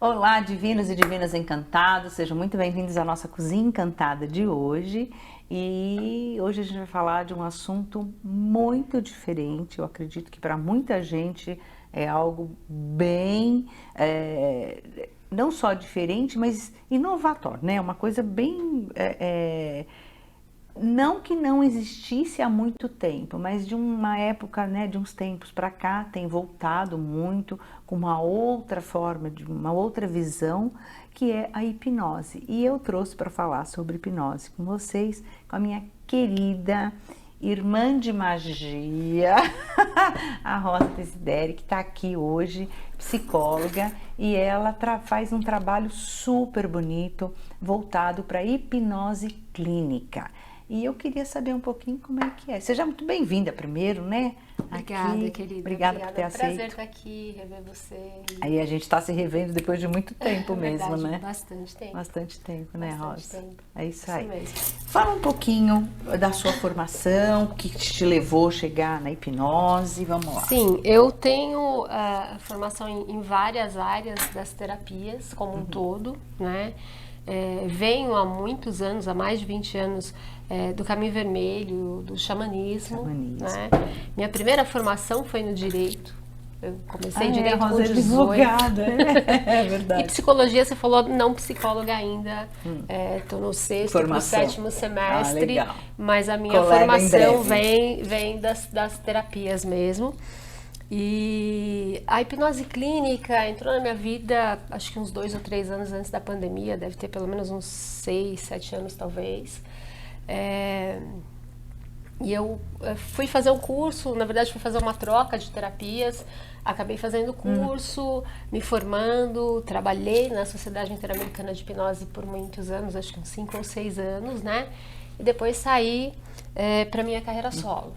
Olá, divinos e divinas encantados, sejam muito bem-vindos à nossa Cozinha Encantada de hoje. E hoje a gente vai falar de um assunto muito diferente. Eu acredito que para muita gente é algo bem, não só diferente, mas inovatório, né? Uma coisa bem não que não existisse há muito tempo, mas de uma época, né, de uns tempos para cá, tem voltado muito com uma outra forma, de uma outra visão, que é a hipnose. E eu trouxe para falar sobre hipnose com vocês, com a minha querida irmã de magia, a Rosa Desidério, que está aqui hoje, psicóloga, e ela faz um trabalho super bonito, voltado para hipnose clínica. E eu queria saber um pouquinho como é que é. Seja muito bem-vinda primeiro, né? Obrigada, aqui. querida. Obrigada por ter É um aceito. prazer estar aqui, rever você. Aí a gente está se revendo depois de muito tempo mesmo, Verdade, né? bastante tempo. Bastante tempo, né, Bastante Rosa? tempo. É isso aí. Mesmo. Fala um pouquinho da sua formação, o que te levou a chegar na hipnose, vamos lá. Sim, eu tenho formação em várias áreas das terapias como um todo, né? Venho há muitos anos, há mais de 20 anos, do caminho vermelho, do xamanismo. Né? Minha primeira formação foi no direito. Eu comecei direito com 18. Advogada, é verdade. E psicologia, você falou não psicóloga ainda. Estou no sexto para o sétimo semestre. Legal. Mas a minha formação vem das terapias mesmo. E a hipnose clínica entrou na minha vida, acho que uns 2 ou 3 anos antes da pandemia, deve ter pelo menos uns 6, 7 anos talvez. E eu fui fazer um curso, na verdade fui fazer uma troca de terapias, acabei fazendo o curso, me formando, trabalhei na Sociedade Interamericana de Hipnose por muitos anos, acho que uns 5 ou 6 anos, né? E depois saí para minha carreira solo.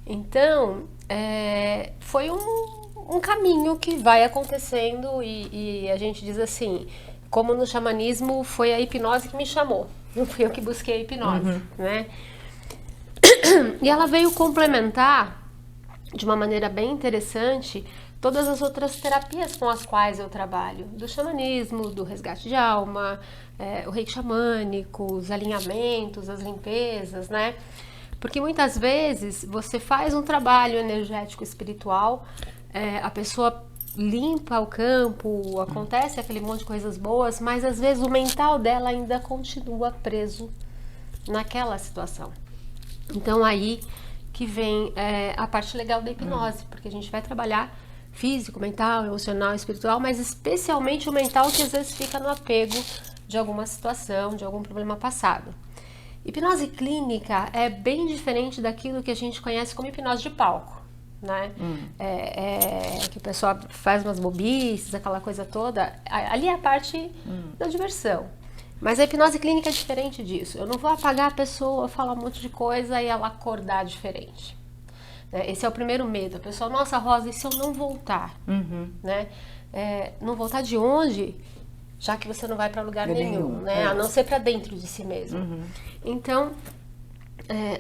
Então, foi um caminho que vai acontecendo e a gente diz assim, como no xamanismo foi a hipnose que me chamou, não fui eu que busquei a hipnose, né? E ela veio complementar, de uma maneira bem interessante, todas as outras terapias com as quais eu trabalho, do xamanismo, do resgate de alma, o reiki xamânico, os alinhamentos, as limpezas, né? Porque muitas vezes você faz um trabalho energético espiritual, a pessoa limpa o campo, acontece aquele monte de coisas boas, mas às vezes o mental dela ainda continua preso naquela situação. Então aí que vem a parte legal da hipnose, porque a gente vai trabalhar físico, mental, emocional, espiritual, mas especialmente o mental que às vezes fica no apego de alguma situação, de algum problema passado. Hipnose clínica é bem diferente daquilo que a gente conhece como hipnose de palco, né? Que o pessoal faz umas bobices, aquela coisa toda. Ali é a parte da diversão. Mas a hipnose clínica é diferente disso. Eu não vou apagar a pessoa, falar um monte de coisa e ela acordar diferente. Esse é o primeiro medo. A pessoa, nossa, Rosa, e se eu não voltar? Né? Não voltar de onde? Já que você não vai para lugar nenhum, né? A não ser para dentro de si mesmo. Então,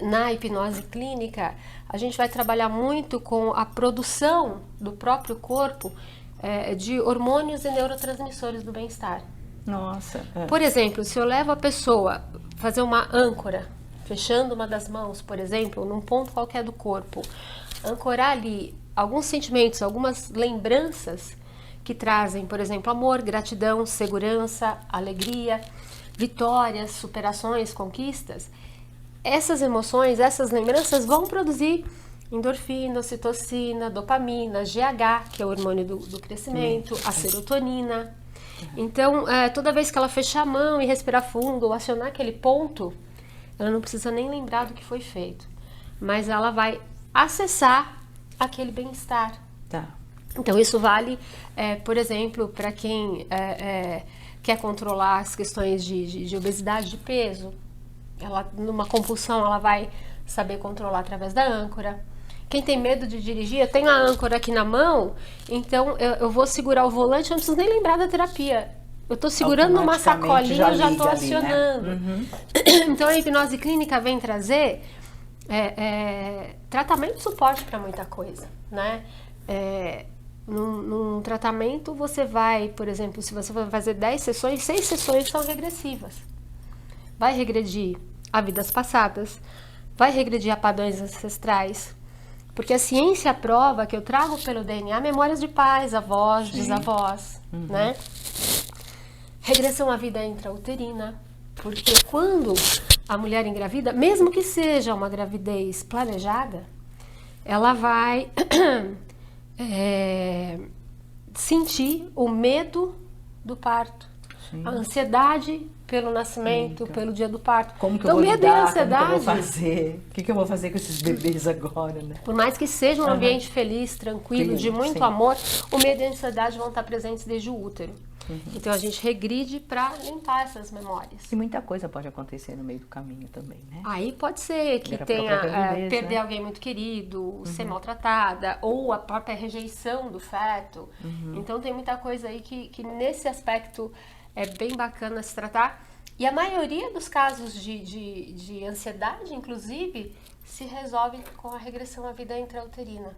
na hipnose clínica, a gente vai trabalhar muito com a produção do próprio corpo de hormônios e neurotransmissores do bem-estar. Nossa. Por exemplo, se eu levo a pessoa a fazer uma âncora, fechando uma das mãos, por exemplo, num ponto qualquer do corpo, ancorar ali alguns sentimentos, algumas lembranças que trazem, por exemplo, amor, gratidão, segurança, alegria, vitórias, superações, conquistas. Essas emoções, essas lembranças vão produzir endorfina, ocitocina, dopamina, GH, que é o hormônio do crescimento, a serotonina. Então, toda vez que ela fechar a mão e respirar fundo ou acionar aquele ponto, ela não precisa nem lembrar do que foi feito, mas ela vai acessar aquele bem-estar. Tá. Então, isso vale, por exemplo, para quem quer controlar as questões de obesidade, de peso. Ela, numa compulsão, ela vai saber controlar através da âncora. Quem tem medo de dirigir, eu tenho a âncora aqui na mão, então eu vou segurar o volante, eu não preciso nem lembrar da terapia. Eu estou segurando numa sacolinha, eu já estou acionando. Ali, né? Então, a hipnose clínica vem trazer tratamento e suporte para muita coisa, né? Num tratamento, você vai, por exemplo, se você vai fazer 10 sessões, 6 sessões são regressivas. Vai regredir a vidas passadas, vai regredir a padrões ancestrais, porque a ciência prova que eu trago pelo DNA memórias de pais, avós, bisavós, né? Regressão à vida intrauterina, porque quando a mulher engravida, mesmo que seja uma gravidez planejada, ela vai sentir o medo do parto, a ansiedade pelo nascimento, pelo dia do parto. Como que então, eu vou medo lidar, e ansiedade, como que eu vou fazer? O que eu vou fazer com esses bebês agora, né? Por mais que seja um ambiente feliz, tranquilo, de muito amor, o medo e a ansiedade vão estar presentes desde o útero. Então a gente regride para limpar essas memórias. E muita coisa pode acontecer no meio do caminho também, né? Aí pode ser que tenha perder alguém muito querido, ser maltratada, ou a própria rejeição do feto. Então tem muita coisa aí que nesse aspecto é bem bacana se tratar. E a maioria dos casos de ansiedade, inclusive, se resolve com a regressão à vida intrauterina.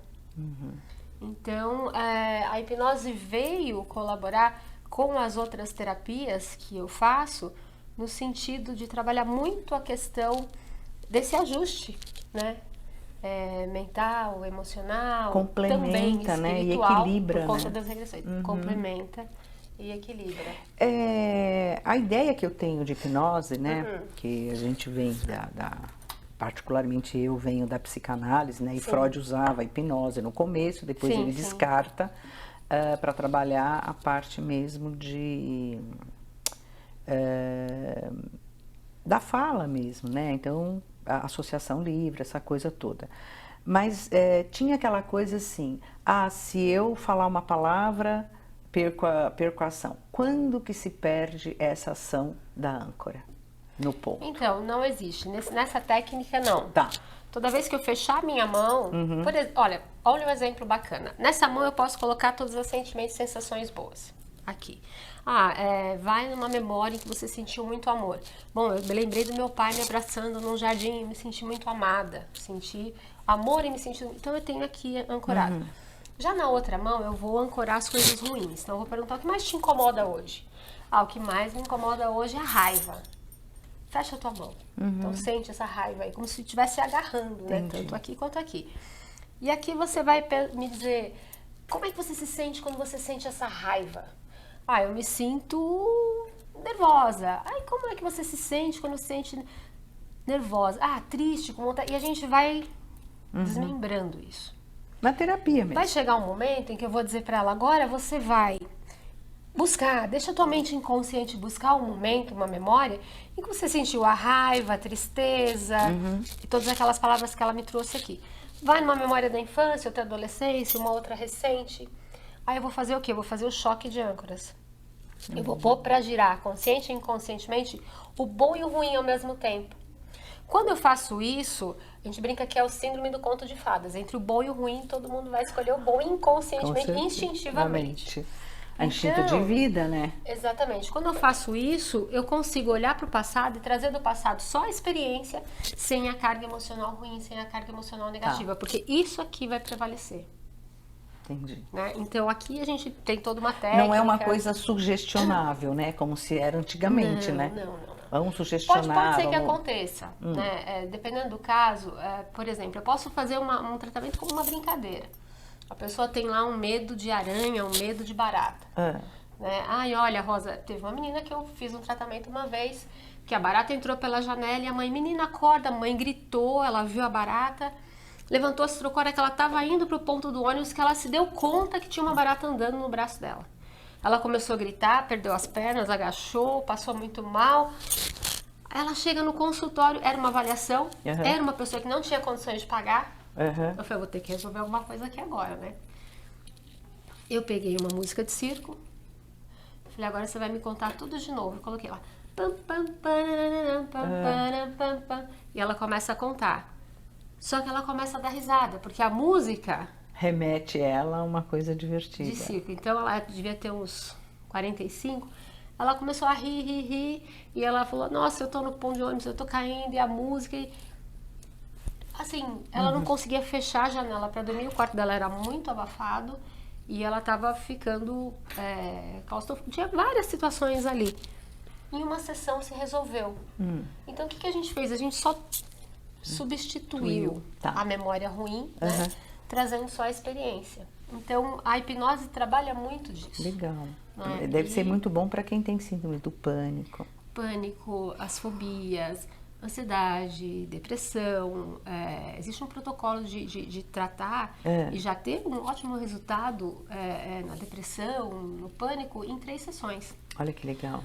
Então, a hipnose veio colaborar com as outras terapias que eu faço, no sentido de trabalhar muito a questão desse ajuste, né? Mental, emocional, complementa, também espiritual, né? E equilibra, por conta né? das regressões. Complementa e equilibra. A ideia que eu tenho de hipnose, né? Que a gente vem particularmente eu venho da psicanálise, né? E Freud usava a hipnose no começo, depois ele descarta para trabalhar a parte mesmo da fala mesmo, né? Então, a associação livre, essa coisa toda. Mas tinha aquela coisa assim, se eu falar uma palavra, perco a ação. Quando que se perde essa ação da âncora no ponto? Então, não existe. Nessa técnica, não. Tá. Toda vez que eu fechar minha mão, olha um exemplo bacana. Nessa mão eu posso colocar todos os sentimentos e sensações boas. Aqui. Vai numa memória em que você sentiu muito amor. Bom, eu me lembrei do meu pai me abraçando num jardim e me senti muito amada. Senti amor e me senti... Então eu tenho aqui ancorado. Já na outra mão eu vou ancorar as coisas ruins. Então eu vou perguntar o que mais te incomoda hoje. O que mais me incomoda hoje é a raiva. Fecha a tua mão. Então sente essa raiva aí, como se estivesse agarrando, né? Tanto aqui quanto aqui. E aqui você vai me dizer, como é que você se sente quando você sente essa raiva? Eu me sinto nervosa. Como é que você se sente quando se sente nervosa? Triste, com vontade. E a gente vai desmembrando isso. Na terapia mesmo. Vai chegar um momento em que eu vou dizer pra ela, agora você vai buscar, deixa a tua mente inconsciente buscar um momento, uma memória, em que você sentiu a raiva, a tristeza e todas aquelas palavras que ela me trouxe aqui. Vai numa memória da infância, outra adolescência, uma outra recente. Aí eu vou fazer o quê? Eu vou fazer o choque de âncoras. Eu vou pôr pra girar, consciente e inconscientemente, o bom e o ruim ao mesmo tempo. Quando eu faço isso, a gente brinca que é o síndrome do conto de fadas. Entre o bom e o ruim, todo mundo vai escolher o bom inconscientemente, instintivamente. Instinto de vida, né? Exatamente. Quando eu faço isso, eu consigo olhar para o passado e trazer do passado só a experiência, sem a carga emocional ruim, sem a carga emocional negativa. Porque isso aqui vai prevalecer. Entendi. Né? Então aqui a gente tem toda uma técnica. Não é uma coisa sugestionável, né? Como se era antigamente, né? Não. Vamos sugestionar. Pode ser que aconteça. Né? Dependendo do caso, por exemplo, eu posso fazer um tratamento como uma brincadeira. A pessoa tem lá um medo de aranha, um medo de barata. Né? Olha, Rosa, teve uma menina que eu fiz um tratamento uma vez, que a barata entrou pela janela e a mãe, menina, acorda, a mãe gritou, ela viu a barata, levantou, se trocou, hora que ela estava indo para o ponto do ônibus, que ela se deu conta que tinha uma barata andando no braço dela. Ela começou a gritar, perdeu as pernas, agachou, passou muito mal. Ela chega no consultório, era uma avaliação, era uma pessoa que não tinha condições de pagar. Eu falei, vou ter que resolver alguma coisa aqui agora, né? Eu peguei uma música de circo. Falei, agora você vai me contar tudo de novo. Eu coloquei lá. E ela começa a contar. Só que ela começa a dar risada, porque a música... remete ela a uma coisa divertida. De circo. Então ela devia ter uns 45. Ela começou a rir. E ela falou, nossa, eu tô no ponto de ônibus, eu tô caindo. E a música... Assim, ela não conseguia fechar a janela para dormir, o quarto dela era muito abafado e ela estava ficando claustrofóbica. Tinha várias situações ali. Em uma sessão se resolveu. Então o que a gente fez? A gente só substituiu a memória ruim, né, trazendo só a experiência. Então a hipnose trabalha muito disso. Legal. Né? Deve ser muito bom para quem tem síndrome do pânico. Pânico, as fobias, ansiedade, depressão. Existe um protocolo de tratar e já ter um ótimo resultado na depressão, no pânico, em 3 sessões. Olha que legal.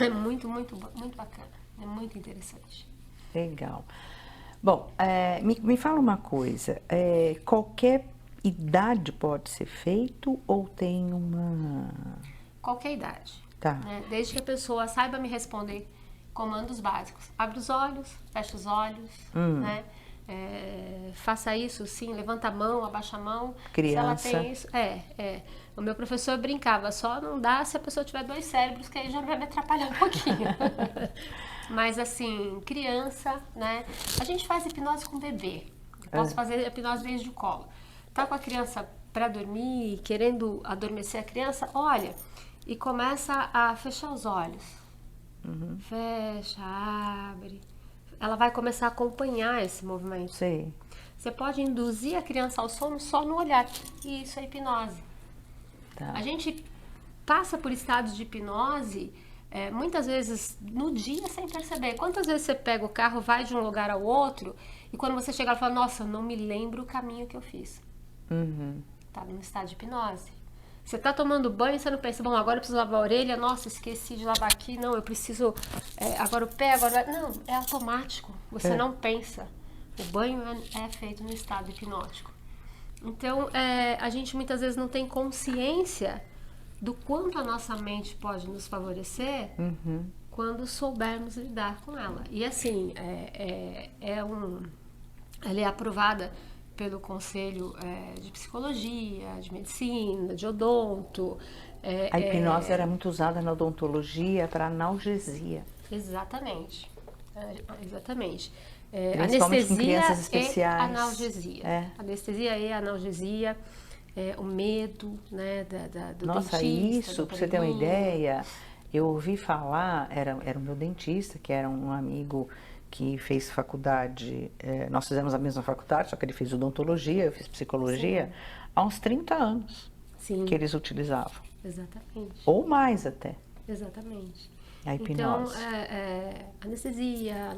É muito, muito, muito bacana. É muito interessante. Legal. Bom, me fala uma coisa. Qualquer idade pode ser feito ou tem uma... Qualquer idade. Tá. Né? Desde que a pessoa saiba me responder comandos básicos. Abre os olhos, fecha os olhos, né? Faça isso, sim, levanta a mão, abaixa a mão. Criança. Se ela tem isso, O meu professor brincava, só não dá se a pessoa tiver 2 cérebros, que aí já vai me atrapalhar um pouquinho. Mas assim, criança, né? A gente faz hipnose com bebê. Eu posso fazer hipnose desde o colo. Tá com a criança para dormir, querendo adormecer a criança, olha, e começa a fechar os olhos. Fecha, abre. Ela vai começar a acompanhar esse movimento. Sei. Você pode induzir a criança ao sono só no olhar. E isso é hipnose. Tá. A gente passa por estados de hipnose, muitas vezes no dia sem perceber. Quantas vezes você pega o carro, vai de um lugar ao outro, e quando você chega, ela fala, nossa, não me lembro o caminho que eu fiz. Tá num estado de hipnose. Você tá tomando banho e você não pensa, bom, agora eu preciso lavar a orelha, nossa, esqueci de lavar aqui, não, eu preciso, agora o pé, agora... Não, é automático, você não pensa. O banho é feito no estado hipnótico. Então, a gente muitas vezes não tem consciência do quanto a nossa mente pode nos favorecer quando soubermos lidar com ela. E assim, ela é aprovada pelo Conselho de Psicologia, de Medicina, de Odonto. A hipnose era muito usada na odontologia para analgesia. Exatamente. Exatamente. Principalmente com crianças especiais. E analgesia. Anestesia e analgesia. O medo, né, do Nossa, dentista. isso, para você ter uma ideia, eu ouvi falar, era o meu dentista, que era um amigo que fez faculdade, nós fizemos a mesma faculdade, só que ele fez odontologia, eu fiz psicologia, há uns 30 anos que eles utilizavam. Exatamente. Ou mais até. Exatamente. A hipnose. Então, anestesia,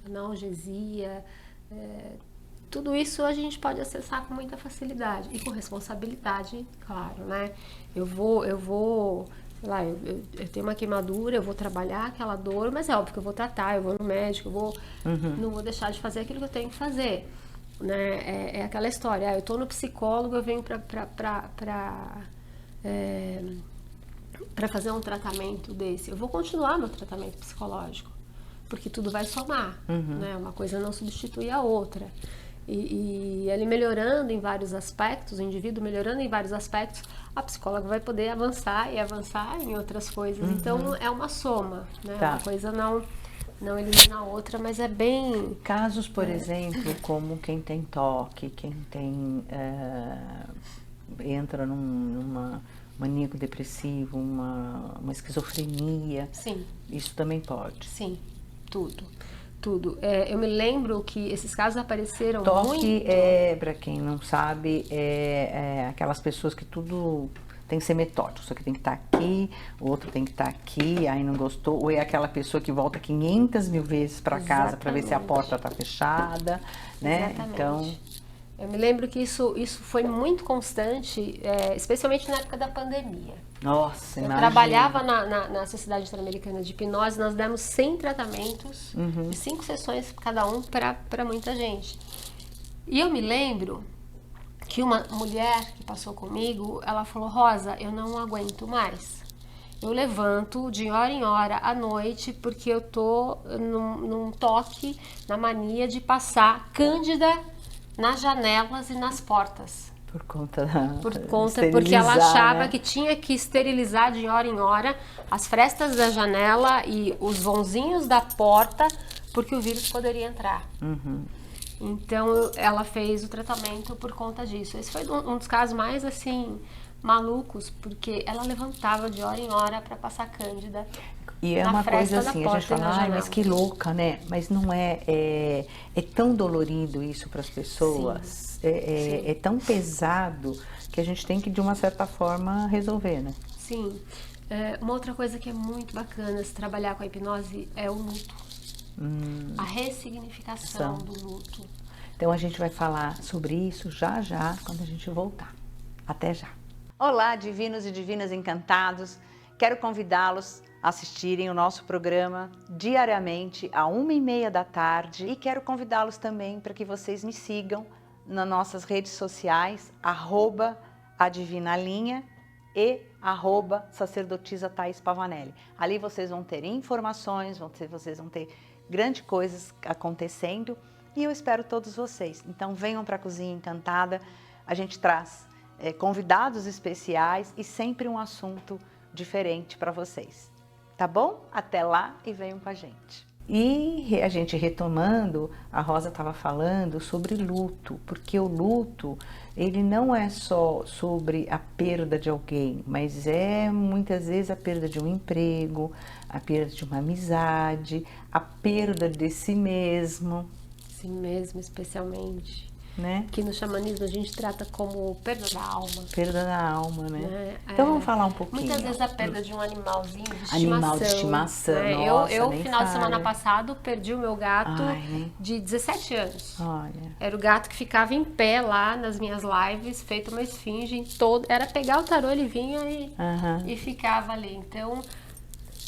analgesia, tudo isso a gente pode acessar com muita facilidade e com responsabilidade, claro, né? Eu vou, sei lá, eu tenho uma queimadura, eu vou trabalhar aquela dor, mas é óbvio que eu vou tratar, eu vou no médico, não vou deixar de fazer aquilo que eu tenho que fazer, né? É aquela história, eu tô no psicólogo, eu venho para fazer um tratamento desse, eu vou continuar meu tratamento psicológico, porque tudo vai somar, né? Uma coisa não substitui a outra. E ele melhorando em vários aspectos, o indivíduo melhorando em vários aspectos, a psicóloga vai poder avançar e avançar em outras coisas. Então é uma soma, né? Uma coisa não elimina a outra, mas é bem... Casos, por exemplo, como quem tem toque, quem tem... entra numa maníaco depressivo, uma esquizofrenia. Sim. Isso também pode. Sim, tudo. Eu me lembro que esses casos apareceram Toque para quem não sabe, aquelas pessoas que tudo tem que ser metódico. Isso aqui tem que estar aqui, o outro tem que estar aqui, aí não gostou. Ou é aquela pessoa que volta 500 mil vezes para casa para ver se a porta está fechada, né? Exatamente. Então... Eu me lembro que isso foi muito constante, especialmente na época da pandemia. Nossa, imagina. Eu trabalhava na Sociedade Interamericana de Hipnose, nós demos 100 tratamentos, de 5 sessões cada um para muita gente. E eu me lembro que uma mulher que passou comigo, ela falou, Rosa, eu não aguento mais. Eu levanto de hora em hora à noite porque eu tô num toque, na mania de passar cândida nas janelas e nas portas. Por conta porque ela achava, né? que tinha que esterilizar de hora em hora as frestas da janela e os vãozinhos da porta, porque o vírus poderia entrar. Então ela fez o tratamento por conta disso. Esse foi um dos casos mais assim malucos, porque ela levantava de hora em hora para passar Cândida. E é uma coisa assim, a gente fala, ai, mas que louca, né? Mas não é tão dolorido isso para as pessoas, é tão pesado que a gente tem que, de uma certa forma, resolver, né? Sim. Uma outra coisa que é muito bacana se trabalhar com a hipnose é o luto. A ressignificação do luto. Então a gente vai falar sobre isso já já, quando a gente voltar. Até já. Olá, divinos e divinas encantados. Quero convidá-los a assistirem o nosso programa diariamente, às 1h30 da tarde. E quero convidá-los também para que vocês me sigam nas nossas redes sociais, @adivinalinha e @sacerdotisa Thais Pavanelli. Ali vocês vão ter informações, vocês vão ter grandes coisas acontecendo e eu espero todos vocês. Então venham para a Cozinha Encantada, a gente traz convidados especiais e sempre um assunto diferente para vocês. Tá bom? Até lá e venham com a gente. E a gente retomando, a Rosa estava falando sobre luto, porque o luto, ele não é só sobre a perda de alguém, mas é muitas vezes a perda de um emprego, a perda de uma amizade, a perda de si mesmo. Si mesmo, especialmente. Né? Que no xamanismo a gente trata como perda da alma. Perda da alma, né? Então vamos falar um pouquinho. Muitas vezes a perda de um animalzinho de estimação. Animal de estimação, né? Nossa, eu nem final de semana fale. passado, perdi o meu gato de 17 anos. Olha. Era o gato que ficava em pé lá nas minhas lives, feito uma esfinge. Era pegar o tarô, ele vinha e ficava ali. Então,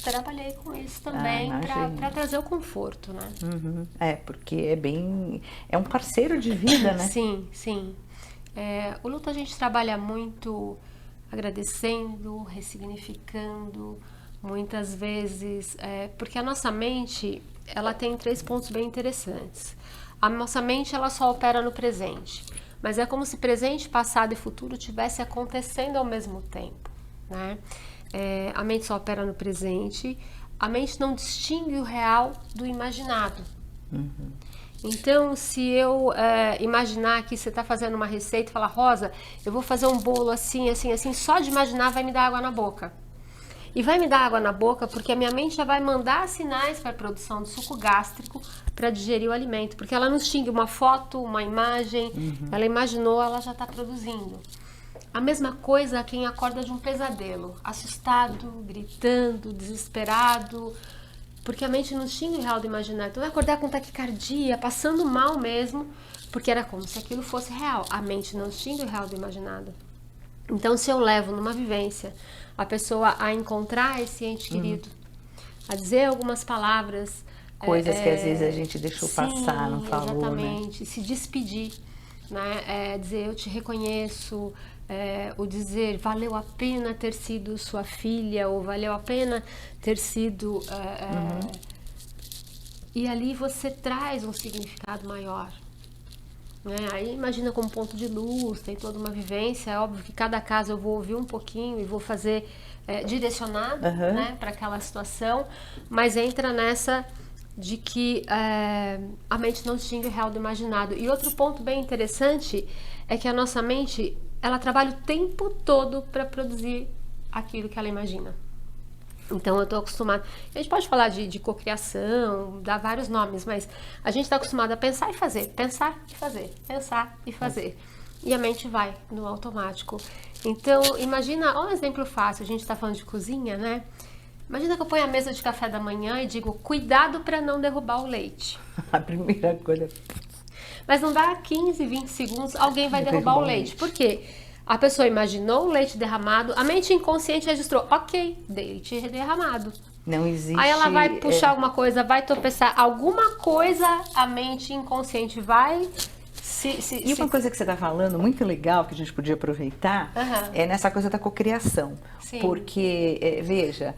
trabalhei com isso também para trazer o conforto, né? Porque é um parceiro de vida, né? Sim, sim. O luto a gente trabalha muito agradecendo, ressignificando, muitas vezes, porque a nossa mente, ela tem 3 pontos bem interessantes. A nossa mente, ela só opera no presente, mas é como se presente, passado e futuro tivesse acontecendo ao mesmo tempo, né? A mente só opera no presente, a mente não distingue o real do imaginado. Então, se eu imaginar que você está fazendo uma receita e falar, Rosa, eu vou fazer um bolo assim, assim, assim, só de imaginar vai me dar água na boca. E vai me dar água na boca porque a minha mente já vai mandar sinais para a produção do suco gástrico para digerir o alimento. Porque ela não distingue uma foto, uma imagem, ela imaginou, ela já está produzindo. A mesma coisa quem acorda de um pesadelo, assustado, gritando, desesperado, porque a mente não tinha o real do imaginário. Então vai acordar com taquicardia, passando mal mesmo, porque era como se aquilo fosse real. A mente não tinha o real do imaginado. Então se eu levo numa vivência a pessoa a encontrar esse ente querido, a dizer algumas palavras... Coisas que às vezes a gente deixou passar, não falou, exatamente, né? Se despedir, né? Dizer eu te reconheço... o dizer valeu a pena ter sido sua filha ou valeu a pena ter sido e ali você traz um significado maior, né? Aí imagina como ponto de luz, tem toda uma vivência, é óbvio que cada caso eu vou ouvir um pouquinho e vou fazer direcionado, né, para aquela situação, mas entra nessa de que a mente não distingue o real do imaginado. E outro ponto bem interessante é que a nossa mente, ela trabalha o tempo todo para produzir aquilo que ela imagina. Então eu estou acostumada, a gente pode falar de cocriação, dar vários nomes, mas a gente está acostumado a pensar e fazer, pensar e fazer, pensar e fazer. E a mente vai no automático. Então imagina, olha um exemplo fácil, a gente está falando de cozinha, né? Imagina que eu ponho a mesa de café da manhã e digo, cuidado para não derrubar o leite. A primeira coisa... Mas não dá 15, 20 segundos, alguém vai derrubar o leite. Por quê? A pessoa imaginou o leite derramado, a mente inconsciente registrou, ok, leite derramado. Não existe... Aí ela vai puxar alguma coisa, vai tropeçar, alguma coisa a mente inconsciente vai... E uma coisa que você está falando, muito legal, que a gente podia aproveitar, é nessa coisa da cocriação. Sim. Porque, veja...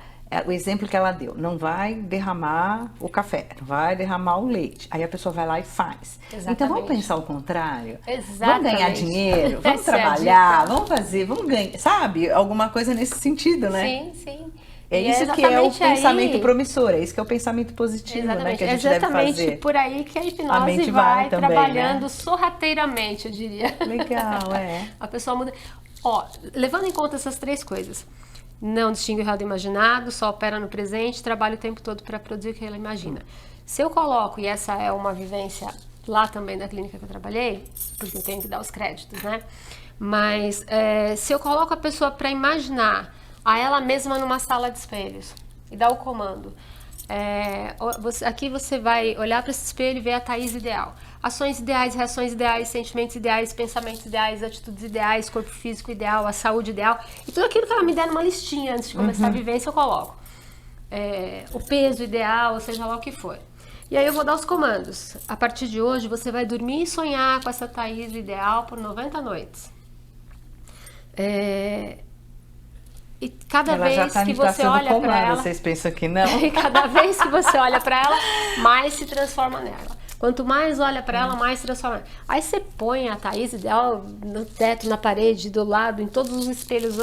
O exemplo que ela deu, não vai derramar o café, não vai derramar o leite. Aí a pessoa vai lá e faz. Exatamente. Então vamos pensar o contrário. Exatamente. Vamos ganhar dinheiro, vamos trabalhar, vamos fazer, vamos ganhar, sabe? Alguma coisa nesse sentido, né? Sim, sim. É E isso que é o exatamente pensamento aí- promissor, é isso que é o pensamento positivo, né? Exatamente, Que a é gente deve exatamente fazer. por aí que a A hipnose mente vai também, trabalhando né? sorrateiramente, eu diria. Legal, é. A pessoa muda. Ó, levando em conta essas três coisas, não distingue o real do imaginado, só opera no presente, trabalha o tempo todo para produzir o que ela imagina. Se eu coloco, e essa é uma vivência lá também da clínica que eu trabalhei, porque eu tenho que dar os créditos, né? Mas se eu coloco a pessoa para imaginar a ela mesma numa sala de espelhos e dar o comando, aqui você vai olhar para esse espelho e ver a Thaís ideal. Ações ideais, reações ideais, sentimentos ideais, pensamentos ideais, atitudes ideais, corpo físico ideal, a saúde ideal. E tudo aquilo que ela me der numa listinha antes de começar a vivência, eu coloco. O peso ideal, seja lá o que for. E aí eu vou dar os comandos. A partir de hoje, você vai dormir e sonhar com essa Thaís ideal por 90 noites. E cada Ela já vez está que me você passando olha para comando, ela, vocês pensam que não? e cada vez que você olha para ela, mais se transforma nela. Quanto mais olha para ela, mais se transforma nela. Aí você põe a Thaís ideal no teto, na parede, do lado, em todos os espelhos.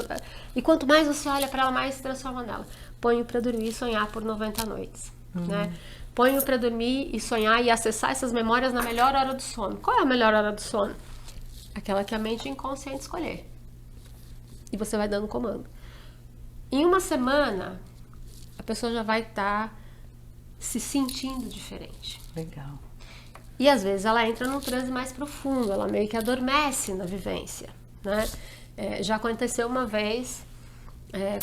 E quanto mais você olha para ela, mais se transforma nela. Põe para dormir e sonhar por 90 noites, né? Põe para dormir e sonhar e acessar essas memórias na melhor hora do sono. Qual é a melhor hora do sono? Aquela que a mente inconsciente escolher. E você vai dando comando. Em uma semana, a pessoa já vai estar se sentindo diferente. Legal. E às vezes ela entra num transe mais profundo, ela meio que adormece na vivência, né? Já aconteceu uma vez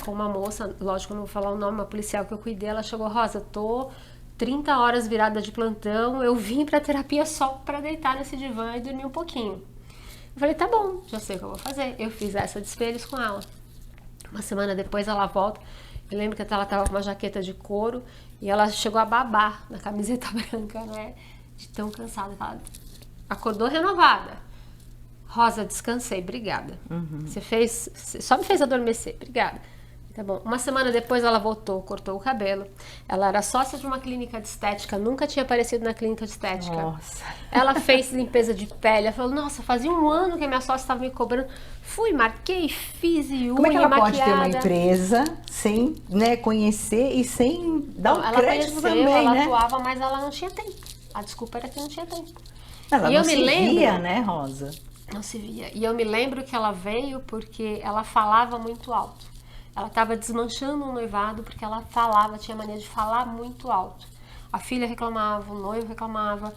com uma moça, lógico, eu não vou falar o nome, uma policial que eu cuidei, ela chegou: Rosa, tô 30 horas virada de plantão, eu vim pra terapia só pra deitar nesse divã e dormir um pouquinho. Eu falei: tá bom, já sei o que eu vou fazer. Eu fiz essa de espelhos com ela. Uma semana depois ela volta. Eu lembro que ela estava com uma jaqueta de couro e ela chegou a babar na camiseta branca, né? De tão cansada. Ela acordou renovada. Rosa, descansei, obrigada. Você só me fez adormecer, obrigada. Tá bom. Uma semana depois ela voltou, cortou o cabelo. Ela era sócia de uma clínica de estética, nunca tinha aparecido na clínica de estética. Nossa. Ela fez limpeza de pele. Ela falou: nossa, fazia um ano que a minha sócia estava me cobrando. Fui, marquei, fiz e unha, Como é que ela pode ter uma maquiada. empresa sem, né, conhecer e sem dar um Ela crédito conheceu, também, ela né? atuava, mas ela não tinha tempo. A desculpa era que não tinha tempo. Ela E não eu me se lembro- via, né, Rosa? Não se via. E eu me lembro que ela veio porque ela falava muito alto. Ela estava desmanchando um noivado porque ela falava, tinha mania de falar muito alto. A filha reclamava, o noivo reclamava,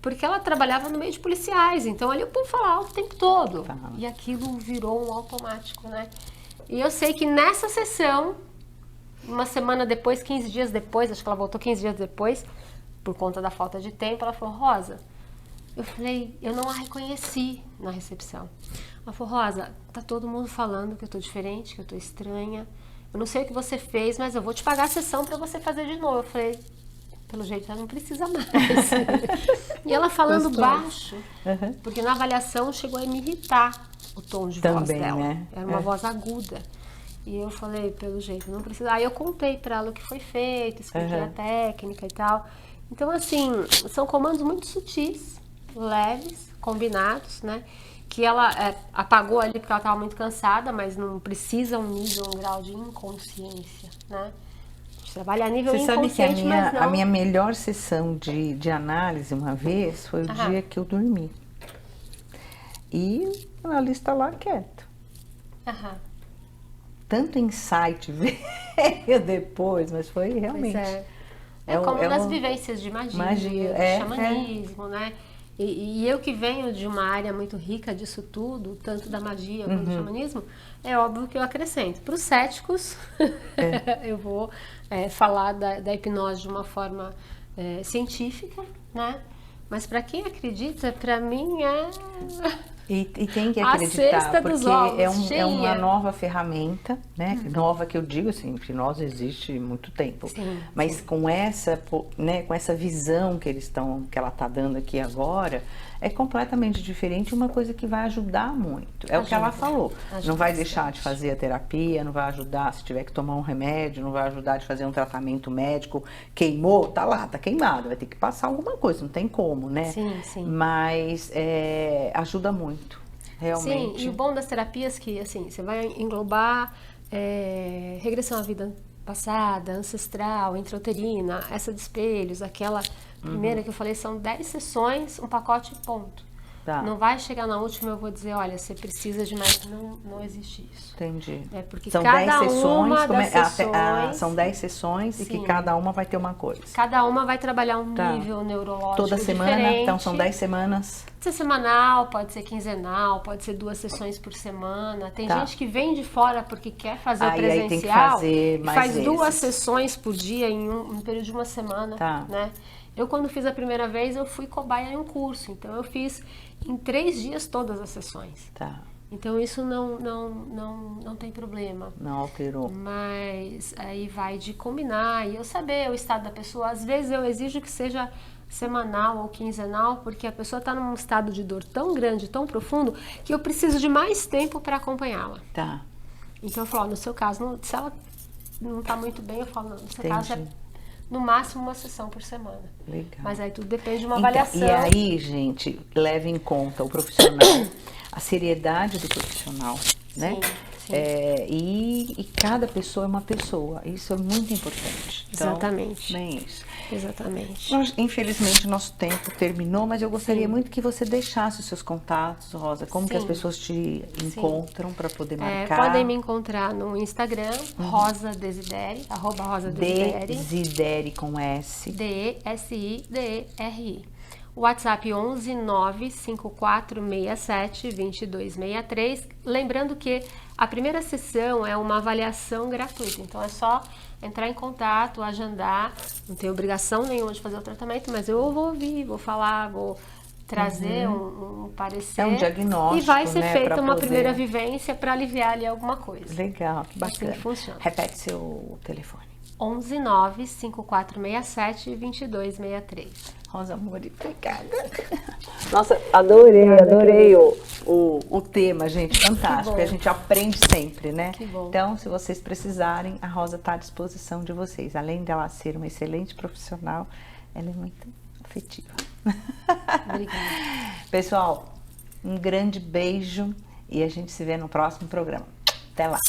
porque ela trabalhava no meio de policiais, então ali o povo falava alto o tempo todo. Tá. E aquilo virou um automático, né? E eu sei que nessa sessão, uma semana depois, 15 dias depois, acho que ela voltou 15 dias depois, por conta da falta de tempo, ela falou: Rosa, eu falei, eu não a reconheci na recepção. Ela falou: Rosa, tá todo mundo falando que eu tô diferente, que eu tô estranha. Eu não sei o que você fez, mas eu vou te pagar a sessão pra você fazer de novo. Eu falei: pelo jeito ela não precisa mais. E ela falando Gostoso. baixo, Uhum. porque na avaliação chegou a me irritar o tom de voz Também, dela. né? Era uma voz aguda. E eu falei: pelo jeito, não precisa. Aí eu contei pra ela o que foi feito, expliquei a técnica e tal. Então, assim, são comandos muito sutis, leves, combinados, né? Que ela apagou ali porque ela estava muito cansada, mas não precisa um grau de inconsciência, né? A gente trabalha a nível Você sabe que inconsciente, mas não... a minha melhor sessão de análise uma vez foi o Aham. dia que eu dormi. E o analista está lá quieto. Aham. Tanto insight veio depois, mas foi Pois realmente. é. É É um- como é nas um- vivências de magia, Magia, de xamanismo, né? E eu que venho de uma área muito rica disso tudo, tanto da magia quanto do xamanismo, é óbvio que eu acrescento. Para os céticos, eu vou falar da hipnose de uma forma científica, né? Mas para quem acredita, para mim E tem que A acreditar, cesta dos porque ovos, é cheia. uma nova ferramenta, né? Nova que eu digo, assim, hipnose existe há muito tempo. Sim, Mas com essa, né, com essa visão que ela está dando aqui agora, é completamente diferente, uma coisa que vai ajudar muito. É o que ela Ajuda. falou. Ajuda Não vai bastante. deixar de fazer a terapia, não vai ajudar se tiver que tomar um remédio, não vai ajudar de fazer um tratamento médico. Queimou, tá lá, tá queimado, vai ter que passar alguma coisa, não tem como, né? Sim, sim. Mas ajuda muito, realmente. Sim, e o bom das terapias é que, assim, você vai englobar regressão à vida passada, ancestral, intrauterina, essa de espelhos, aquela primeira que eu falei, são 10 sessões, um pacote ponto. Tá. Não vai chegar na última e eu vou dizer, olha, você precisa de mais. Não existe isso. Entendi. É porque São cada 10 uma das sessões, sessões... são 10 sessões e que Sim. cada uma vai ter uma coisa. Cada uma vai trabalhar um Tá. nível neurológico Toda semana, diferente. então são 10 semanas. Pode ser semanal, pode ser quinzenal, pode ser 2 sessões por semana. Tem Tá. gente que vem de fora porque quer fazer o Aí presencial. tem que fazer mais faz 2 vezes. sessões por dia em um período de uma semana. Tá. Né? Eu, quando fiz a primeira vez, eu fui cobaia em um curso. Então, eu fiz em 3 dias todas as sessões. Tá. Então, isso não tem problema. Não alterou. Mas aí vai de combinar e eu saber o estado da pessoa. Às vezes eu exijo que seja semanal ou quinzenal, porque a pessoa está num estado de dor tão grande, tão profundo, que eu preciso de mais tempo para acompanhá-la. Tá. Então eu falo, no seu caso, se ela não está muito bem, eu falo, no seu caso é Entendi. no máximo uma sessão por semana. Legal. Mas aí tudo depende de uma Então, avaliação. e aí, gente, leve em conta o profissional, a seriedade do profissional, né? Sim. E cada pessoa é uma pessoa. Isso é muito importante. Então, Exatamente. bem isso. Exatamente. Infelizmente, nosso tempo terminou, mas eu gostaria muito que você deixasse os seus contatos, Rosa. Como que as Sim. pessoas te encontram para poder marcar? Podem me encontrar no Instagram, Rosa Desideri, @rosadesideri. Desideri com S. DESIDERI. WhatsApp 11 95467 2263. Lembrando que a primeira sessão é uma avaliação gratuita, então é só entrar em contato, agendar, não tem obrigação nenhuma de fazer o tratamento, mas eu vou ouvir, vou falar, vou trazer um parecer. É um diagnóstico, e vai ser né, feita pra uma poder- primeira vivência para aliviar ali alguma coisa. Legal, que bacana. Assim funciona. Repete seu telefone. 11 95467 2263. Rosa Mori, obrigada. Nossa, adorei o tema, gente, fantástico. bom. A gente aprende sempre, né? Que bom. Então, se vocês precisarem, a Rosa está à disposição de vocês. Além dela ser uma excelente profissional, ela é muito afetiva. Obrigada. Pessoal, um grande beijo e a gente se vê no próximo programa. Até lá!